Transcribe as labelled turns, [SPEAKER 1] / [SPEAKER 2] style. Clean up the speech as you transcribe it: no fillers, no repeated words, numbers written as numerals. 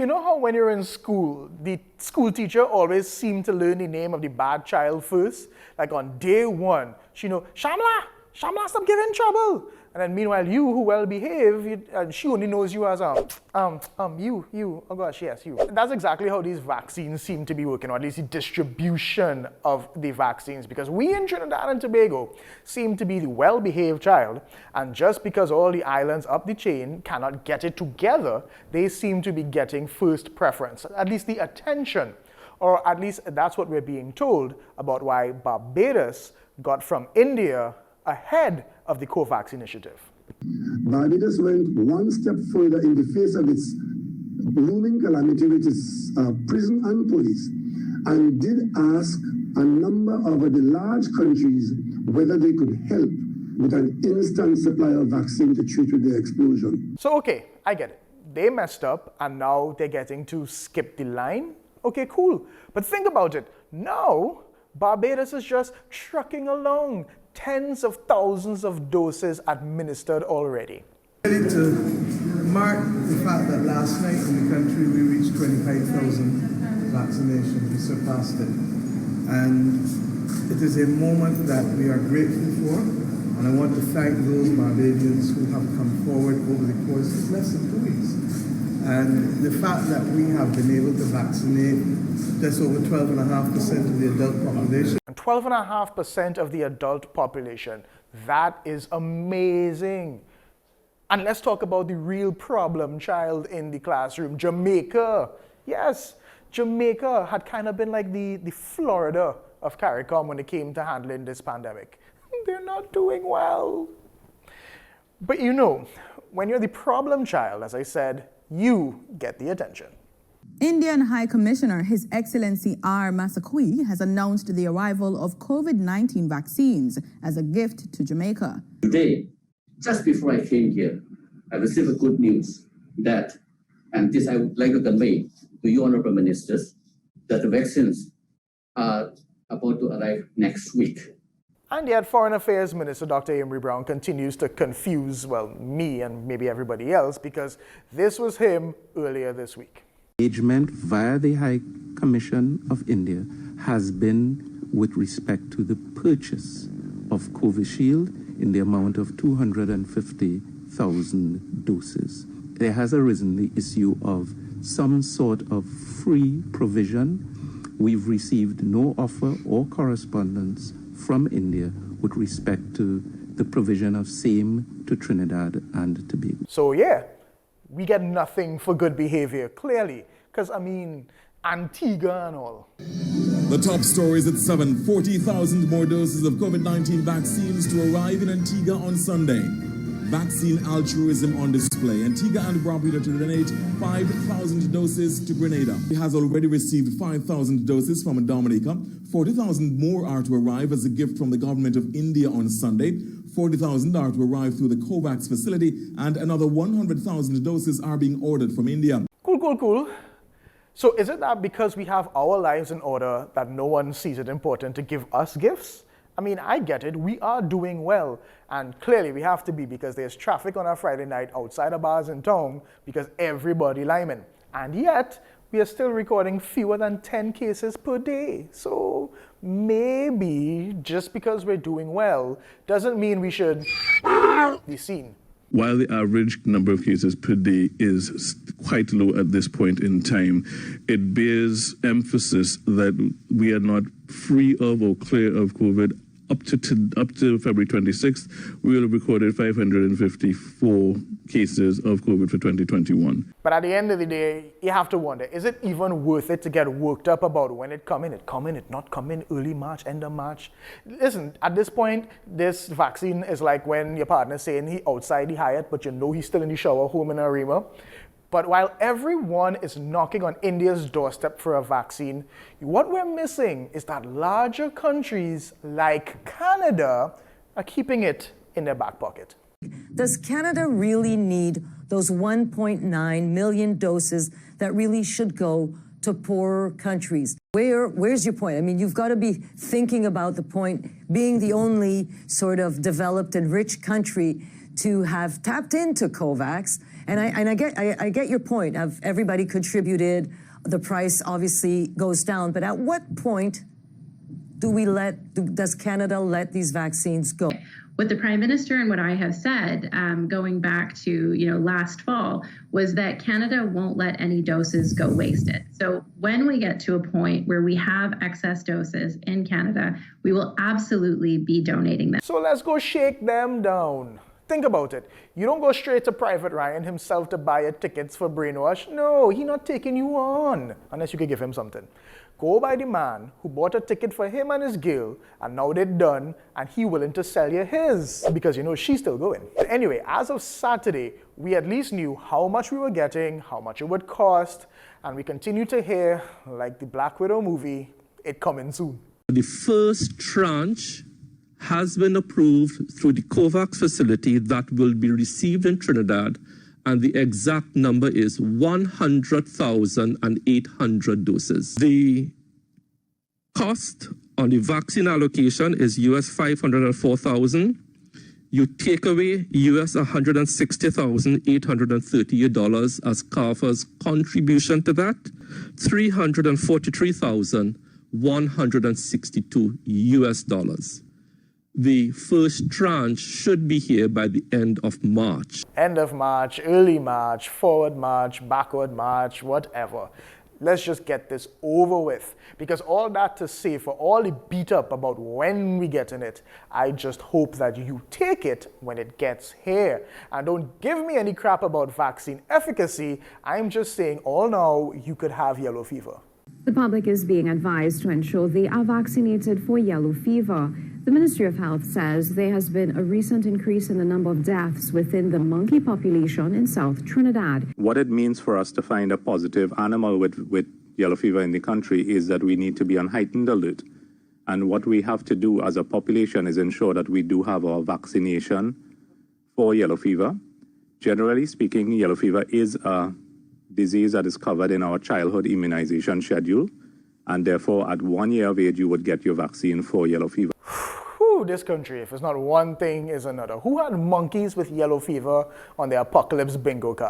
[SPEAKER 1] you know how when you're in school, the school teacher always seemed to learn the name of the bad child first? Like on day one, she know, Shamla, stop giving trouble. And then meanwhile, you who well behave, she only knows you as you. Oh gosh, yes, you. That's exactly how these vaccines seem to be working, or at least the distribution of the vaccines, because we in Trinidad and Tobago seem to be the well-behaved child, and just because all the islands up the chain cannot get it together, they seem to be getting first preference, at least the attention, or at least that's what we're being told about why Barbados got from India ahead of the COVAX initiative.
[SPEAKER 2] Barbados went one step further in the face of its looming calamity, which is prison and police, and did ask a number of the large countries whether they could help with an instant supply of vaccine to treat with the explosion.
[SPEAKER 1] So, okay, I get it. They messed up and now they're getting to skip the line. Okay, cool. But think about it. Now, Barbados is just trucking along. Tens of thousands of doses administered already.
[SPEAKER 3] Ready to mark the fact that last night in the country we reached 25,000 vaccinations. We surpassed it. And it is a moment that we are grateful for. And I want to thank those Barbadians who have come forward over the course of less than 2 weeks. And the fact that we have been able to vaccinate just over 12.5% of the adult population.
[SPEAKER 1] 12.5% of the adult population. That is amazing. And let's talk about the real problem child in the classroom, Jamaica. Yes, Jamaica had kind of been like the Florida of CARICOM when it came to handling this pandemic. They're not doing well. But you know, when you're the problem child, as I said, you get the attention.
[SPEAKER 4] Indian High Commissioner His Excellency R. Massaquoi has announced the arrival of COVID-19 vaccines as a gift to Jamaica.
[SPEAKER 5] Today, just before I came here, I received a good news that, and this I would like to convey to you honorable ministers, that the vaccines are about to arrive next week.
[SPEAKER 1] And yet Foreign Affairs Minister Dr. Amory Brown continues to confuse, well, me and maybe everybody else, because this was him earlier this week.
[SPEAKER 6] Engagement via the High Commission of India has been with respect to the purchase of Covishield in the amount of 250,000 doses. There has arisen the issue of some sort of free provision. We've received no offer or correspondence from India with respect to the provision of same to Trinidad and Tobago.
[SPEAKER 1] So yeah, we get nothing for good behavior, clearly. Because, I mean, Antigua and all.
[SPEAKER 7] The top stories at 7, 40,000 more doses of COVID-19 vaccines to arrive in Antigua on Sunday. Vaccine altruism on display. Antigua and Barbuda to donate 5,000 doses to Grenada. It has already received 5,000 doses from Dominica. 40,000 more are to arrive as a gift from the government of India on Sunday. 40,000 are to arrive through the COVAX facility, and another 100,000 doses are being ordered from India.
[SPEAKER 1] Cool. So is it that because we have our lives in order that no one sees it important to give us gifts? I mean, I get it. We are doing well. And clearly we have to be, because there's traffic on a Friday night outside of bars in town because everybody liming. And yet, we are still recording fewer than 10 cases per day. So maybe just because we're doing well doesn't mean we should be seen.
[SPEAKER 8] While the average number of cases per day is quite low at this point in time, it bears emphasis that we are not free of or clear of COVID. Up to February 26th, we will have recorded 554 cases of COVID for 2021.
[SPEAKER 1] But at the end of the day, you have to wonder, is it even worth it to get worked up about when it come in, it not come in, early March, end of March? Listen, at this point, this vaccine is like when your partner's saying he outside the Hyatt, but you know he's still in the shower home in Arima. But while everyone is knocking on India's doorstep for a vaccine, what we're missing is that larger countries like Canada are keeping it in their back pocket.
[SPEAKER 9] Does Canada really need those 1.9 million doses that really should go to poorer countries? Where's your point? I mean, you've got to be thinking about the point, being the only sort of developed and rich country to have tapped into COVAX And I get your point of everybody contributed, the price obviously goes down, but at what point does Canada let these vaccines go?
[SPEAKER 10] What the Prime Minister and what I have said, going back to last fall, was that Canada won't let any doses go wasted. So when we get to a point where we have excess doses in Canada, we will absolutely be donating them.
[SPEAKER 1] So let's go shake them down. Think about it. You don't go straight to Private Ryan himself to buy your tickets for brainwash. No, he's not taking you on unless you can give him something. Go by the man who bought a ticket for him and his girl, and now they're done, and he willing to sell you his because she's still going. But anyway, as of Saturday, we at least knew how much we were getting, how much it would cost, and we continue to hear, like the Black Widow movie, it coming soon.
[SPEAKER 6] The first tranche has been approved through the COVAX facility that will be received in Trinidad, and the exact number is 100,800 doses. The cost on the vaccine allocation is US $504,000. You take away US $160,838 as CARFA's contribution to that, $343,162 US. The first tranche should be here by the end of March.
[SPEAKER 1] End of March, early March, forward March, backward March, whatever. Let's just get this over with. Because all that to say, for all the beat up about when we get in it, I just hope that you take it when it gets here. And don't give me any crap about vaccine efficacy. I'm just saying all now you could have yellow fever.
[SPEAKER 11] The public is being advised to ensure they are vaccinated for yellow fever. The Ministry of Health says there has been a recent increase in the number of deaths within the monkey population in South Trinidad.
[SPEAKER 12] What it means for us to find a positive animal with yellow fever in the country is that we need to be on heightened alert. And what we have to do as a population is ensure that we do have our vaccination for yellow fever. Generally speaking, yellow fever is a disease that is covered in our childhood immunization schedule. And therefore, at 1 year of age, you would get your vaccine for yellow fever.
[SPEAKER 1] This country, if it's not one thing, is another. Who had monkeys with yellow fever on their apocalypse bingo card?